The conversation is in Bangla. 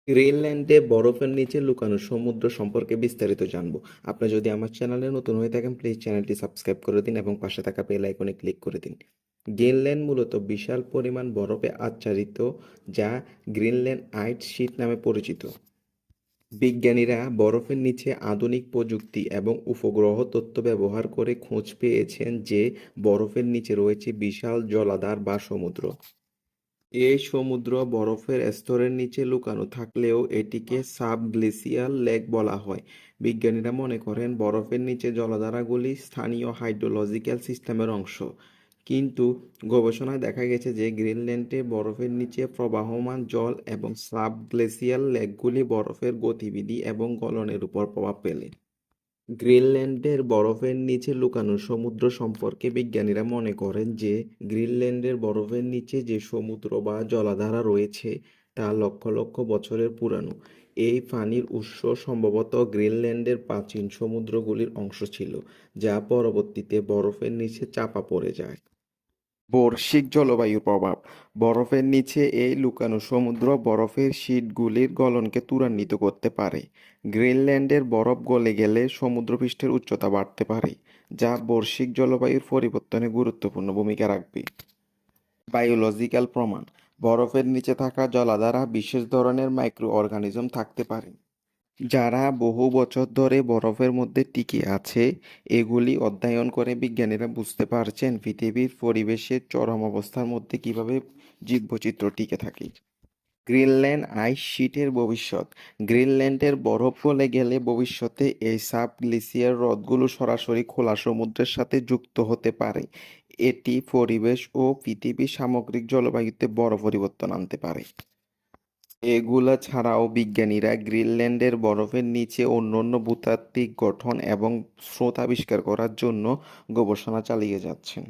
গ্রিনল্যান্ডে বরফের নিচে লুকানো সমুদ্র সম্পর্কে বিস্তারিত জানবো। আপনি যদি আমার চ্যানেলে নতুন হয়ে থাকেন, প্লিজ চ্যানেলটি সাবস্ক্রাইব করে দিন এবং পাশে থাকা বেল আইকনে ক্লিক করে দিন। গ্রিনল্যান্ড মূলত বিশাল পরিমাণ বরফে আচ্ছাদিত, যা গ্রিনল্যান্ড আইস শীট নামে পরিচিত। বিজ্ঞানীরা বরফের নিচে আধুনিক প্রযুক্তি এবং উপগ্রহ তথ্য ব্যবহার করে খোঁজ পেয়েছেন যে বরফের নিচে রয়েছে বিশাল জলাধার বা সমুদ্র। এই সমুদ্র বরফের স্তরের নিচে লুকানো থাকলেও এটিকে সাবগ্লেসিয়াল লেক বলা হয়। বিজ্ঞানীরা মনে করেন বরফের নিচে জলাধারগুলি স্থানীয় হাইড্রোলজিক্যাল সিস্টেমের অংশ। কিন্তু গবেষণায় দেখা গেছে যে গ্রিনল্যান্ডে বরফের নিচে প্রবাহমান জল এবং সাবগ্লেসিয়াল লেকগুলি বরফের গতিবিধি এবং গলনের উপর প্রভাব ফেলে। গ্রিনল্যান্ডের বরফের নিচে লুকানো সমুদ্র সম্পর্কে বিজ্ঞানীরা মনে করেন যে গ্রিনল্যান্ডের বরফের নিচে যে সমুদ্র বা জলাধার রয়েছে তা লক্ষ লক্ষ বছরের পুরানো। এই পানির উৎস সম্ভবত গ্রিনল্যান্ডের প্রাচীন সমুদ্রগুলির অংশ ছিল, যা পরবর্তীতে বরফের নিচে চাপা পড়ে যায়। বৈশ্বিক জলবায়ুর প্রভাব। বরফের নিচে এই লুকানো সমুদ্র বরফের শিটগুলির গলনকে ত্বরান্বিত করতে পারে। গ্রিনল্যান্ডের বরফ গলে গেলে সমুদ্রপৃষ্ঠের উচ্চতা বাড়তে পারে, যা বৈশ্বিক জলবায়ুর পরিবর্তনে গুরুত্বপূর্ণ ভূমিকা রাখবে। বায়োলজিক্যাল প্রমাণ। বরফের নিচে থাকা জলাধারা বিশেষ ধরনের মাইক্রো অর্গানিজম থাকতে পারে, যারা বহু বছর ধরে বরফের মধ্যে টিকে আছে। এগুলি অধ্যয়ন করে বিজ্ঞানীরা বুঝতে পারছেন পৃথিবীর পরিবেশের চরম অবস্থার মধ্যে কিভাবে জীববৈচিত্র্য টিকে থাকে। গ্রিনল্যান্ড আইস শিটের ভবিষ্যৎ। গ্রিনল্যান্ডের বরফ গলে গেলে ভবিষ্যতে এই সাব গ্লেসিয়ার হ্রদগুলো সরাসরি খোলা সমুদ্রের সাথে যুক্ত হতে পারে। এটি পরিবেশ ও পৃথিবীর সামগ্রিক জলবায়ুতে বড় পরিবর্তন আনতে পারে। এগুলা ছাড়াও বিজ্ঞানীরা গ্রিনল্যান্ডের বরফের নিচে অন্যান্য ভূতাত্ত্বিক গঠন এবং স্রোত আবিষ্কার করার জন্য গবেষণা চালিয়ে যাচ্ছেন।